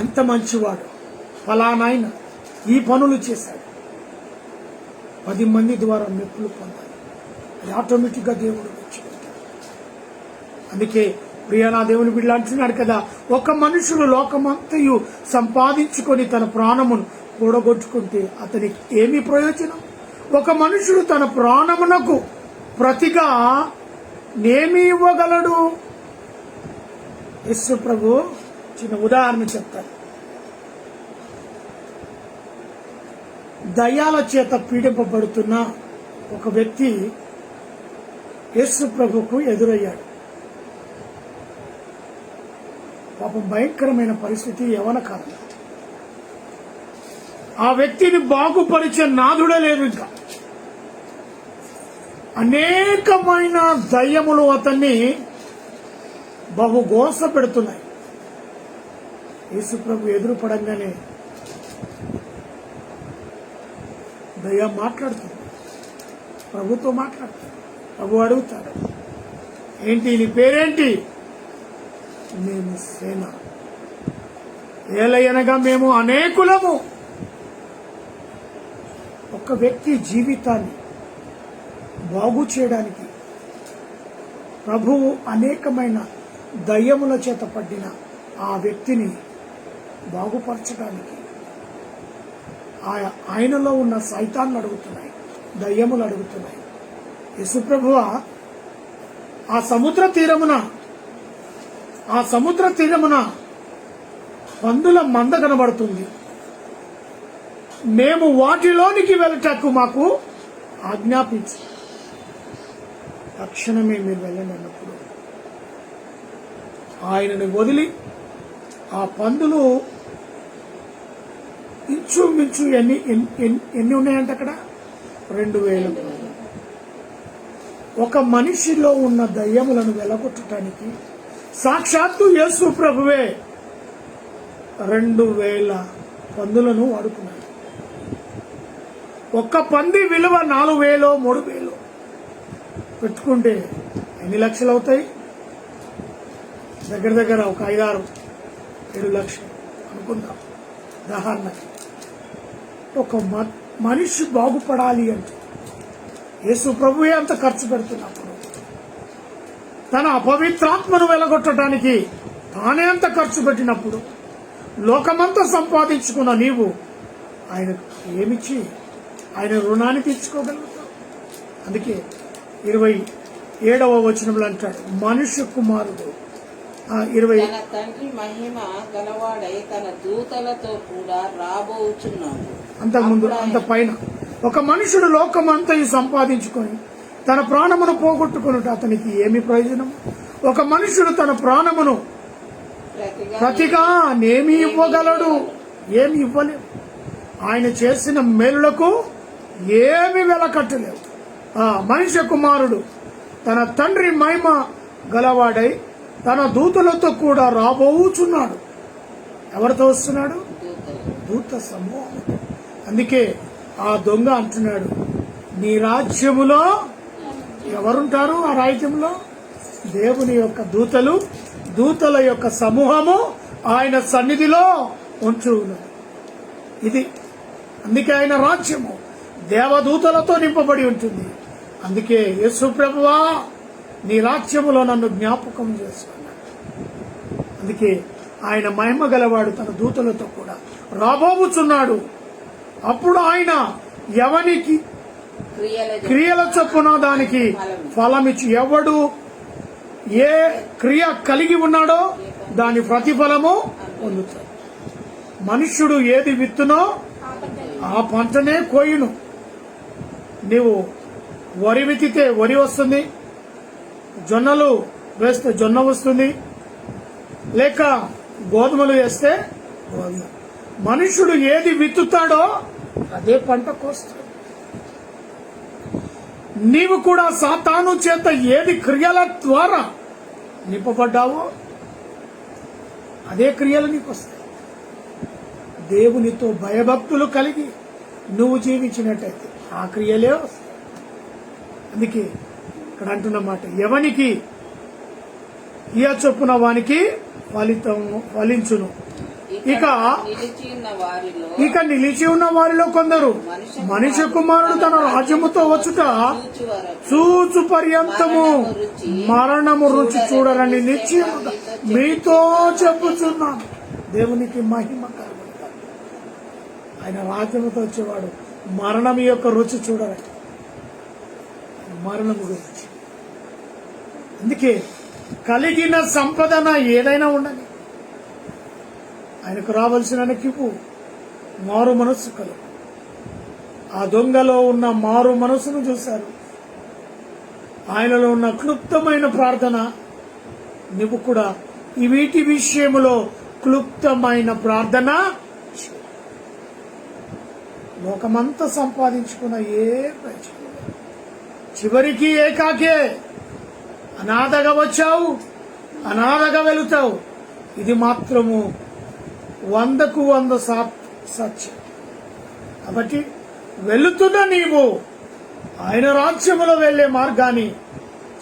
ఎంత మంచివాడు, ఫలానాయన ఈ పనులు చేశాడు. 10 మంది ద్వారా మెప్పులు పొందాలి. అది ఆటోమేటిక్ గా దేవుడు మెచ్చుకుంటాడు. అందుకే ప్రియనా దేవుని బిడ్డలు అంటున్నాడు కదా, ఒక మనుషుడు లోకమంతయు సంపాదించుకొని తన ప్రాణమును కూడగొట్టుకుంటే అతనికి ఏమి ప్రయోజనం? ఒక మనుషుడు తన ప్రాణమునకు ప్రతిగా నేమి ఇవ్వగలడు? యేసు ప్రభు చిన్న ఉదాహరణ చెప్తారు. దయ్యాల చేత పీడింపబడుతున్న ఒక వ్యక్తి యేసు ప్రభుకు ఎదురయ్యాడు. పాపం భయంకరమైన పరిస్థితి, యవన కాలం. ఆ వ్యక్తిని బాగుపరిచే నాదుడే లేదు. ఇంకా అనేకమైన దయ్యములు అతన్ని బహుగోస పెడుతున్నాయి. యేసుప్రభు ఎదురు పడంగానే దయ్యం మాట్లాడుతుంది, ప్రభుతో మాట్లాడుతుంది. ప్రభు అడుగుతాడు, ఏంటి నీ పేరేంటి? మేము సేన, ఏలయనగా మేము అనేకులము. ఒక వ్యక్తి జీవితాన్ని బాగు చేయడానికి ప్రభువు అనేకమైన దయ్యముల చేత పడిన ఆ వ్యక్తిని బాగుపరచడానికి ఆయనలో ఉన్న సైతాన్లు అడుగుతున్నాయి, దయ్యములు అడుగుతున్నాయి. యేసుప్రభువా ఆ సముద్ర తీరమున పందుల మంద కనబడుతుంది, మేము వాటిలోనికి వెళ్ళటకు మాకు ఆజ్ఞాపించు. తక్షణమే మీరు వెళ్ళండి అన్నప్పుడు ఆయనని వదిలి ఆ పందులు ఇంచుమించు ఎన్ని ఉన్నాయంటే అక్కడ 2000. ఒక మనిషిలో ఉన్న దయ్యములను వెలగొట్టడానికి సాక్షాత్తు యేసు ప్రభువే 2000 పందులను వాడుకున్నాడు. ఒక్క పంది విలువ 4000 3000 పెట్టుకుంటే ఎన్ని లక్షలు అవుతాయి? దగ్గర దగ్గర ఒక 5-6-7 లక్షలు అనుకుందాం ఉదాహరణకి. ఒక మనిషి బాగుపడాలి అంటే యేసు ప్రభువే అంత ఖర్చు పెడుతున్నప్పుడు తన అపవిత్రాత్మను వెలగొట్టడానికి తానే అంత ఖర్చు పెట్టినప్పుడు లోకమంతా సంపాదించుకున్న నీవు ఆయనకు ఏమిచ్చి ఆయన రుణాన్ని తీర్చుకోగలుగుతావు? అందుకే 27వ వచనంలో అంటాడు, మనుష్య కుమారుడు 20 తన తండ్రి మహిమ గలవాడై తన దూతలతో కూడా రాబోచున్నాడు. అంతకుముందు అంత పైన ఒక మనుషుడు లోకమంతయు సంపాదించుకొని తన ప్రాణమును పోగొట్టుకున్నట్టు అతనికి ఏమి ప్రయోజనం? ఒక మనుషుడు తన ప్రాణమును ప్రతిగా నేమి ఇవ్వగలడు? ఏమి ఇవ్వలేవు. ఆయన చేసిన మేలులకు ఏమి వెలకట్టలేవు. ఆ మనుష్య కుమారుడు తన తండ్రి మహిమ గలవాడై తన దూతలతో కూడా రాబోచున్నాడు. ఎవరితో వస్తున్నాడు? దూత సమూహం. అందుకే ఆ దొంగ అంటున్నాడు, నీ రాజ్యములో ఎవరుంటారు? ఆ రాజ్యంలో దేవుని యొక్క దూతల యొక్క సమూహము ఆయన సన్నిధిలో ఉంచు. ఇది అందుకే ఆయన రాజ్యము దేవదూతలతో నింపబడి ఉంటుంది. అందుకే యేసు ప్రభువా నీ రాజ్యములో నన్ను జ్ఞాపకం చేసుకున్నాడు. అందుకే ఆయన మహిమ గలవాడు తన దూతలతో కూడా రాబోచున్నాడు. అప్పుడు ఆయన ఎవనికి క్రియల చొప్పున దానికి ఫలమిచ్చి, ఎవడు ఏ క్రియ కలిగి ఉన్నాడో దాని ప్రతిఫలము పొందుతాడు. మనుష్యుడు ఏది విత్తునో ఆ పంటనే కోయును. నీవు వరి విత్తితే వరి వస్తుంది, జొన్నలు వేస్తే జొన్న వస్తుంది, లేక గోధుమలు వేస్తే గోధుమ. మనుష్యుడు ఏది విత్తుతాడో అదే పంట కోస్తాడు. నీవు కూడా సాతాను చేత ఏది క్రియల ద్వారా నింపబడ్డావో అదే క్రియలు నీకు వస్తాయి. దేవునితో భయభక్తులు కలిగి నువ్వు జీవించినట్టయితే ఆ క్రియలే వస్తాయి. అందుకే ఇక్కడ అంటున్నమాట, ఎవనికి ఇయ చొప్పున వానికి ఫలించును. ఇక నిలిచి ఉన్న వారిలో కొందరు మనిషి కుమారుడు తన రాజ్యముతో వచ్చుట చూచు పర్యంతము మరణము రుచి చూడరని నిశ్చయముగా మీతో చెప్పుచున్నాను. దేవునికి మహిమ కలుగును. ఆయన రాజ్యముతో వచ్చేవాడు మరణం యొక్క రుచి చూడరని, మరణము గురించి. అందుకే కలిగిన సంపదన ఏదైనా ఉండని ఆయనకు రావాల్సిన కిపు మారు మనస్సు కలుగు. ఆ దొంగలో ఉన్న మారు మనస్సును చూశారు. ఆయనలో ఉన్న క్లుప్తమైన ప్రార్థన. నువ్వు కూడా వీటి విషయములో క్లుప్తమైన ప్రార్థన. లోకమంతా సంపాదించుకున్న ఏ ప్రయోజనం లేదు. చివరికి ఏకాకే. అనాథగా వచ్చావు, అనాథగా వెళుతావు. ఇది మాత్రము 100కు 100 సత్యం. కాబట్టి వెళుతున్న నీవు ఆయన రాజ్యములో వెళ్లే మార్గాన్ని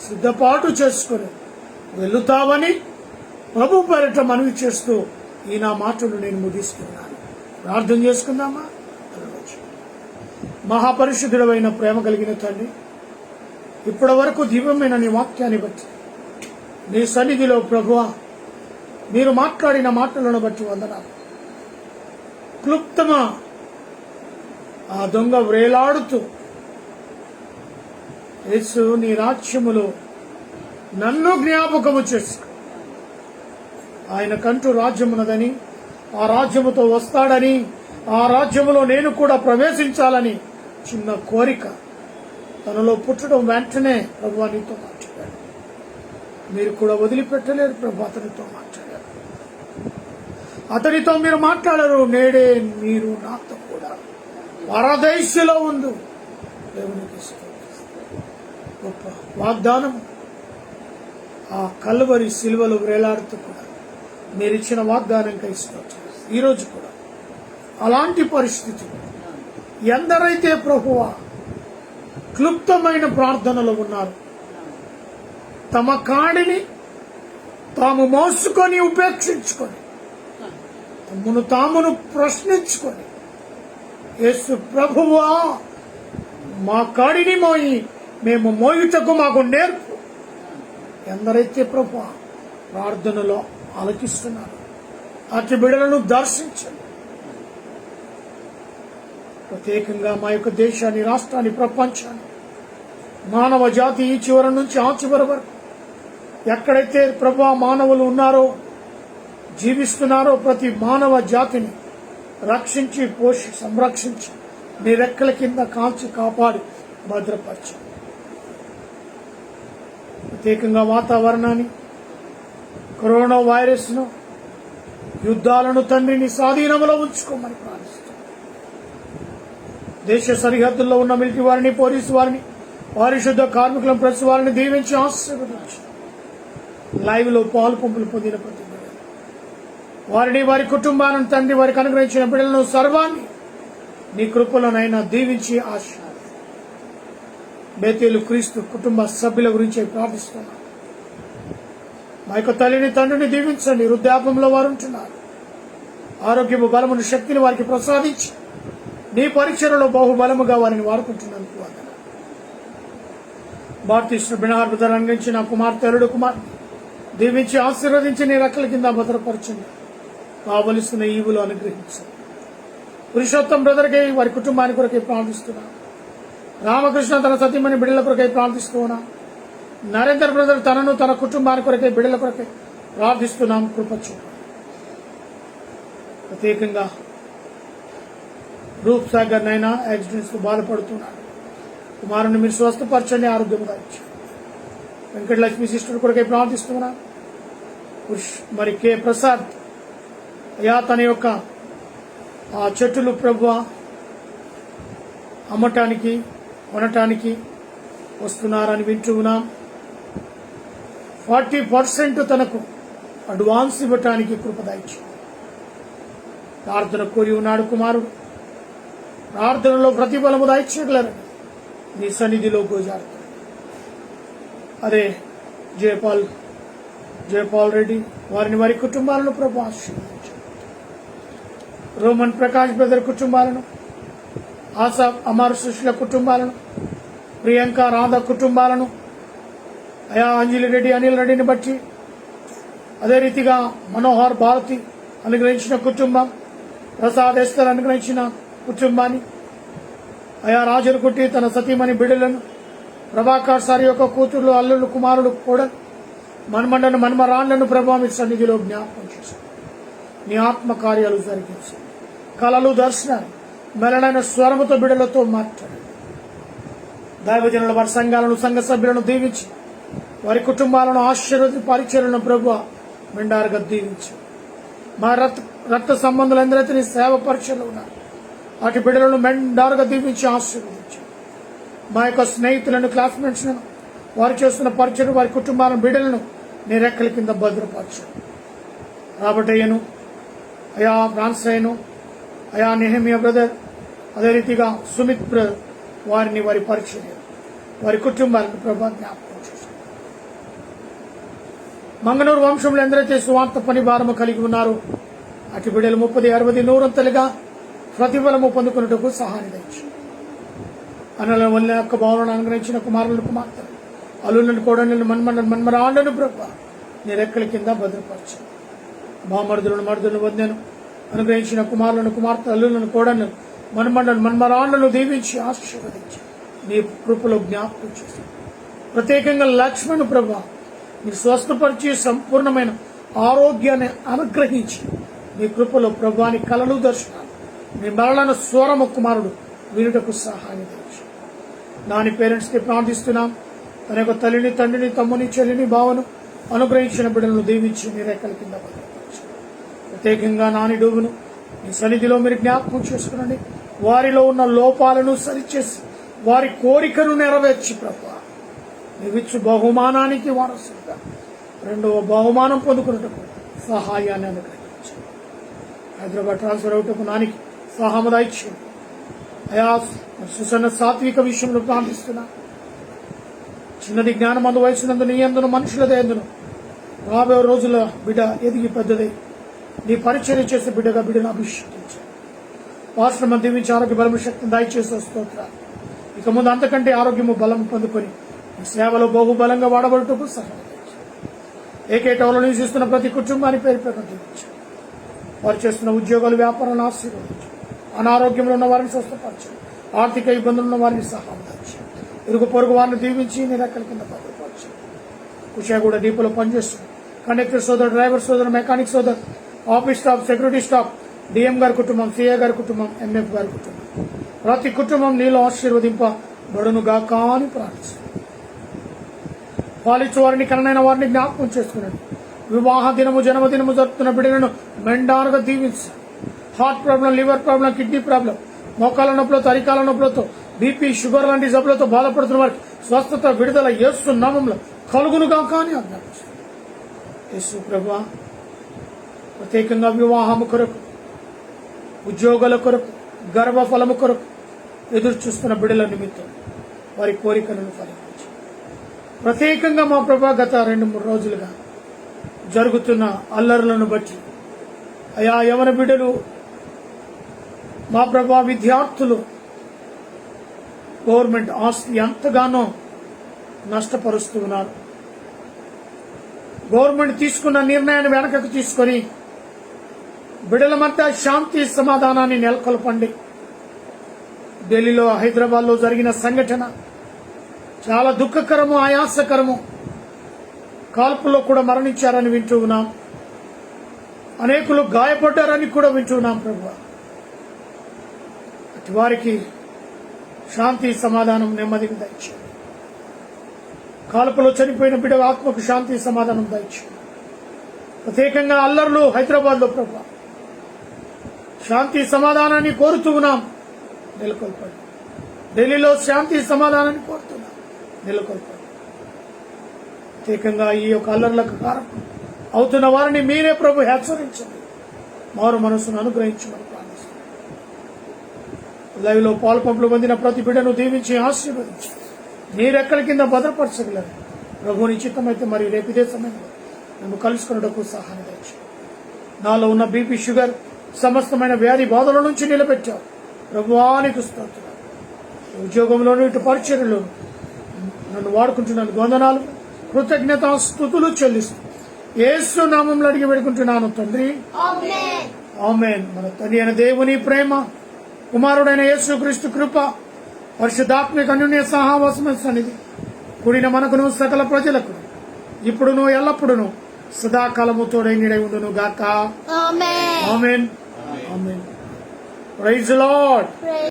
సిద్ధపాటు చేసుకుని వెళుతావని ప్రభు పేరిట మనవి చేస్తూ ఈ నా మాటలు నేను ముగిస్తున్నాను. ప్రార్థన చేసుకుందామా? మహాపరిశుద్ధుడైన ప్రేమ కలిగిన తండ్రి, ఇప్పటి వరకు దివ్యమైన నీ వాక్యాన్ని బట్టి నీ సన్నిధిలో ప్రభువా మీరు మాట్లాడిన మాటలను బట్టి వందనాలు. క్లుప్తమా ఆ దొంగ వ్రేలాడుతూ యేసు నీ రాజ్యములో నన్ను జ్ఞాపకము చేసుకో, ఆయనకంటూ రాజ్యమున్నదని, ఆ రాజ్యముతో వస్తాడని, ఆ రాజ్యములో నేను కూడా ప్రవేశించాలని చిన్న కోరిక తనలో పుట్టడం వెంటనే ప్రభు నీతో మాట్లాడాడు. మీరు కూడా వదిలిపెట్టలేరు ప్రభు, అతనితో మాట్లాడారు. అతనితో మీరు మాట్లాడరు. నేడే మీరు నాతో కూడా పరదేశంలో ఉండు. దేవునికి గొప్ప వాగ్దానం. ఆ కల్వరి సిలువలో వేలాడుతూ కూడా మీరిచ్చిన వాగ్దానంగా ఇస్తారు. ఈరోజు కూడా అలాంటి పరిస్థితి ఎందరైతే ప్రభువా క్లుప్తమైన ప్రార్థనలో ఉన్నారు, తమ కాడిని తాము మోసుకొని ఉపేక్షించుకొని తమను తామును ప్రశ్నించుకొని యేసు ప్రభువా మా కాడిని మోయి మేము మోయుటకు మాకు నేర్పు. ఎందరైతే ప్రభువా ప్రార్థనలో ఆలకిస్తున్నారు అతి బిడ్డలను దర్శించండి. ప్రత్యేకంగా మా యొక్క దేశాన్ని, రాష్ట్రాన్ని, ప్రపంచాన్ని, మానవ జాతి ఈ చివరి నుంచి ఆ చివరి వరకు ఎక్కడైతే ప్రభువా మానవులు ఉన్నారో, జీవిస్తున్నారో, ప్రతి మానవ జాతిని రక్షించి సంరక్షించి నీ రెక్కల కింద కాల్చి కాపాడి భద్రపరచు. ప్రత్యేకంగా వాతావరణాన్ని, కరోనా వైరస్ ను, యుద్ధాలను తండ్రిని స్వాధీనంలో ఉంచుకోమని ప్రార్థిస్తున్నాం. దేశ సరిహద్దుల్లో ఉన్న మిలిటరీ వారిని, పోలీసు వారిని, పారిశుద్ధ కార్మికులను, ప్రెస్ వారిని దీవించి ఆశీర్వదించి లైవ్ లో పాలు పంపులు పొందిన ప్రతి బిడ్డ వారిని, వారి కుటుంబాలను తండ్రి వారికి అనుగ్రహించిన బిడ్డలను సర్వాన్ని నీ కృపలోనైనా దీవించి ఆశీర్వదించు. బేతేలు క్రీస్తు కుటుంబ సభ్యుల గురించి ప్రార్థిస్తున్నాను. మా యొక్క తల్లిని, తండ్రిని దీవించండి. వృద్ధాపంలో వారు ఉంటున్నారు. ఆరోగ్యము, బలమును, శక్తిని వారికి ప్రసాదించి నీ పరిచయలో బహుబలముగా వారిని వాడుకుంటున్నాను. బాప్తిస్టు బినహార్ బ్రదర్ అందించి నా కుమార్తె, అల్లుడు, కుమార్ దీవించి ఆశీర్వదించి నీ రెక్కల కింద భద్రపరచండి. కావలసిన ఈవులు అనుగ్రహించండి. పురుషోత్తం బ్రదర్కి, వారి కుటుంబానికి కొరకై ప్రార్థిస్తున్నాను. రామకృష్ణ తన సతీమణి బిడ్డల కొరకై ప్రార్థిస్తున్నా. నరేందర్ బ్రదర్ తనను, తన కుటుంబానికి కొరకై, బిడ్డల కొరకై ప్రార్థిస్తున్నాం. కృపచ్చు. ప్రత్యేకంగా రూప్ సాగర్ నైనా యాక్సిడెంట్స్ తో బాధపడుతున్నాడు. కుమారుని మీరు స్వస్థపరచండి, ఆరోగ్యంగా ఇచ్చి. వెంకటలక్ష్మి సిస్టర్ కొరకై ప్రార్థిస్తున్నా. మరి కె ప్రసాద్ అయా తన యొక్క ఆ చెట్టులు ప్రభువా అమ్మటానికి, కొనటానికి వస్తున్నారని వింటూ ఉన్నాం. 40% తనకు అడ్వాన్స్ ఇవ్వటానికి కృపదాయిచ్చు. ప్రార్థన కోరి ఉన్నాడు కుమారుడు. ప్రార్థనలో ప్రతిఫలము దాయిచ్చగలరని నీ సన్నిధిలో గోజారుతాడు. అదే జయపాల్ రెడ్డి వారిని, వారి కుటుంబాలను ప్రభు ఆశీర్వదించు. రోమన్ ప్రకాష్ బ్రదర్ కుటుంబాలను, ఆశా అమర్ సుశీల కుటుంబాలను, ప్రియాంక రాధ కుటుంబాలను, అయా అంజలి రెడ్డి, అనిల్ రెడ్డిని బట్టి, అదే రీతిగా మనోహర్ భారతి అనుగ్రహించిన కుటుంబం, ప్రసాద్ ఎస్తర్ అనుగ్రహించిన కుటుంబాన్ని, అయా రాజులు కుట్టి తన సతీమణి బిడ్డలను, ప్రభాకర్ సారి యొక్క కూతుర్లు, అల్లుళ్ళు, కుమారుడు కూడా మన్మండను, మన్మరాళ్లను ప్రభావ మీ సన్నిధిలో జ్ఞాపకం చేశారు. నీ ఆత్మ కార్యాలు జరిగించు. కళలు, దర్శనాలు, మెలనైన స్వరముతో బిడ్డలతో మాట్లాడు. దైవజనుల వారి సంఘాలను, సంఘ సభ్యులను దీవించి వారి కుటుంబాలను ఆశీర్వది పరిచయలను ప్రభు మెండారుగా దీవించు. మా రక్త సంబంధులు ఎందరైతే నీ సేవ పరిచయలు ఉన్నారు అటు బిడ్డలను మెండారుగా దీవించి ఆశీర్వదించు. మా యొక్క స్నేహితులను, క్లాస్మేట్స్ను, వారు చేస్తున్న పరిచయం, వారి కుటుంబాలను, బిడ్డలను నీ రెక్కల కింద భద్రపరచు. రాబర్ట్ అయ్యను, అయా ఫ్రాన్స్ అయ్యను, అయా నెహమియా బ్రదర్, అదే రీతిగా సుమిత్ బ్రదర్, వారిని, వారి పరిచయం, వారి కుటుంబాలను ప్రభా జ్ఞాపకం చేశారు. మంగనూరు వంశంలో ఎందరైతే స్వార్థ పని భారము కలిగి ఉన్నారు అటు బిడ్డలు 30, 60, 100 ప్రతిఫలము పొందుకున్నట్టుకు సహాయం తెచ్చు. అన్నల వల్ల యొక్క భావనను అనుగ్రహించిన కుమారులను, కుమార్తెలు, అల్లులను, కోడళ్లను, మన్మరాళ్లను ప్రభా నీ రెక్కల కింద భద్రపరచు. బామర్దులను, మర్దులను, వద్దెను అనుగ్రహించిన కుమారులను, కుమార్తె, అల్లులను, కోడళ్లను, మన్మరాళ్లను దీవించి ఆశీర్వదించి నీ కృపలో జ్ఞాపకం చేసి, ప్రత్యేకంగా లక్ష్మణ్ ప్రభా నీ స్వస్థపరిచి సంపూర్ణమైన ఆరోగ్యాన్ని అనుగ్రహించి నీ కృపలో ప్రభాని కలలు, దర్శనాలు, నీ మరణ స్వరము కుమారుడు వీరుటకు సహాయం తెచ్చు. నాని పేరెంట్స్ కి ప్రార్థిస్తున్నాం. తన యొక్క తల్లిని, తండ్రిని, తమ్ముని, చెల్లిని, బావను అనుగ్రహించిన బిడ్డలను దీవించి నీ రెక్కల కింద భద్రపరచు. ప్రత్యేకంగా నాని డూబును నీ సన్నిధిలో మీరు జ్ఞాపకం చేసుకునండి. వారిలో ఉన్న లోపాలను సరిచేసి వారి కోరికను నెరవేర్చి ప్రభా నీవిచ్చు బహుమానానికి వారసుగా 2వ బహుమానం పొందుకున్నట్టుకు సహాయాన్ని అనుగ్రహించు. హైదరాబాద్ ట్రాన్స్ఫర్ అవుటకు నానికి సహాయము అయా సుసన్న సాత్విక విషయంలో ప్రార్థిస్తున్నా. చిన్నది జ్ఞానం అందు, వయసునందు, నీ అందును, మనుషులదే అందును రాబోయే రోజుల బిడ్డ ఎదిగి పెద్దదై నీ పరిచర్య చేసే బిడ్డగా బిడ్డను అభిషేకించు. వాసన దీవించి ఆరోగ్య బలము, శక్తిని దయచేసే స్తోత్రాలు. ఇక ముందు అంతకంటే ఆరోగ్యము, బలము పొందుకొని ఈ సేవలో బహుబలంగా వాడబడుటకు సహాయం చేయండి. ఏకేటంలో నివసిస్తున్న ప్రతి కుటుంబాన్ని పేరు పేరు దీవించు. వారు చేస్తున్న ఉద్యోగాలు, వ్యాపారాలను ఆశీర్వదించు. అనారోగ్యంలో ఉన్న వారిని స్వస్థపరచు. ఆర్థిక ఇబ్బందులు ఉన్న వారిని సహాయం చేయండి. ఇరుగు పొరుగు వారిని దీవించి నీ రెక్కల కింద భద్రపరచు. కుషాగూడ డీపోలో పనిచేస్తుంది కండక్టర్ సోదరు, డ్రైవర్ సోదరు, మెకానిక్ సోదరు, office staff, security staff, DM గారి కుటుంబం, సిఏ గారి కుటుంబం, ఎంఎఫ్ గారి కుటుంబం, ప్రతి కుటుంబం నీలో ఆశీర్వదింపబడునుగాక అని ప్రార్థిస్తుంది. పాలిచ్చు వారిని, కలనైన వారిని జ్ఞాపకం చేసుకున్నాడు. వివాహ దినము, జన్మదినము జరుపుతున్న బిడ్డలను మెండారుగా దీవించు. Heart problem, liver problem, kidney problem, మోకాల నొప్పులతో, అరికాల నొప్పులతో, బీపీ, షుగర్ లాంటి జబ్బులతో బాధపడుతున్న వారికి స్వస్థత, విడుదల యేసు నామములో కలుగునుగాక అని ఆజ్ఞాపిస్తుంది. యేసు ప్రభువా, ప్రత్యేకంగా వివాహము కొరకు, ఉద్యోగాల కొరకు, గర్భఫలము కొరకు ఎదురు చూస్తున్న బిడ్డల నిమిత్తం వారి కోరికలను ఫలించు. ప్రత్యేకంగా మా ప్రభా గత 2-3 రోజులుగా జరుగుతున్న అల్లర్లను బట్టి అయా యవన బిడ్డలు, మా ప్రభా విద్యార్థులు గవర్నమెంట్ ఆస్తి ఎంతగానో నష్టపరుస్తూ ఉన్నారు. గవర్నమెంట్ తీసుకున్న నిర్ణయాన్ని వెనకకు తీసుకొని బిడ్డల మధ్య శాంతి సమాధానాన్ని నెలకొల్పండి. ఢిల్లీలో, హైదరాబాద్ లో జరిగిన సంఘటన చాలా దుఃఖకరము, ఆయాసకరము. కాల్పుల్లో కూడా మరణించారని వింటూ ఉన్నాం. అనేకులు గాయపడ్డారని కూడా వింటూ ఉన్నాం. ప్రభు అటు వారికి శాంతి, సమాధానం, నెమ్మదిని దయచేయండి. కాల్పులో చనిపోయిన బిడ్డ ఆత్మకు శాంతి, సమాధానం దయచేయండి. ప్రత్యేకంగా అల్లర్లు హైదరాబాద్ లో ప్రభు శాంతి సమాధానాన్ని కోరుతూ ఉన్నాం, నెలకొల్పండి. ఢిల్లీలో శాంతి సమాధానాన్ని కోరుతున్నాం, నెలకొల్పండి. ప్రత్యేకంగా ఈ యొక్క అల్లర్లకు కారణం అవుతున్న వారిని మీరే ప్రభు హెచ్చరించండి. మారు మనసును అనుగ్రహించమని ప్రార్థిస్తున్నాం. లైవ్ లో పాలు పంపులు పొందిన ప్రతి బిడ్డను దీవించి ఆశీర్వదించి మీరెక్కడి కింద భద్రపరచగలరు. ప్రభుని చిత్తమైతే మరి రేపు ఇదే సమయంలో మేము కలుసుకున్నటకు సహాయం తెచ్చు. నాలో ఉన్న బీపీ, షుగర్, సమస్తమైన వ్యాధి బాధల నుంచి నిలబెట్టావు. ప్రభువానికి స్తోత్రాలు. ఉద్యోగంలోనూ, ఇటు పరిచర్యలోను నన్ను వాడుకుంటున్నాను. వందనాలు, కృతజ్ఞతా స్తుతులు చెల్లిస్తూ యేసు నామంలో అడిగి పెడుకుంటున్నాను తండ్రి, ఆమేన్. మన తండ్రి అయిన దేవుని ప్రేమ, కుమారుడైన యేసుక్రీస్తు కృప, పరిశుద్ధాత్మిక అన్యోన్య సహవాసమైన సన్నిధి కూడిన మనకును సకల ప్రజలకు ఇప్పుడును ఎల్లప్పుడును సదాకాలము తోడై నీడై ఉండును గాక. Amen. Amen. Praise the lord.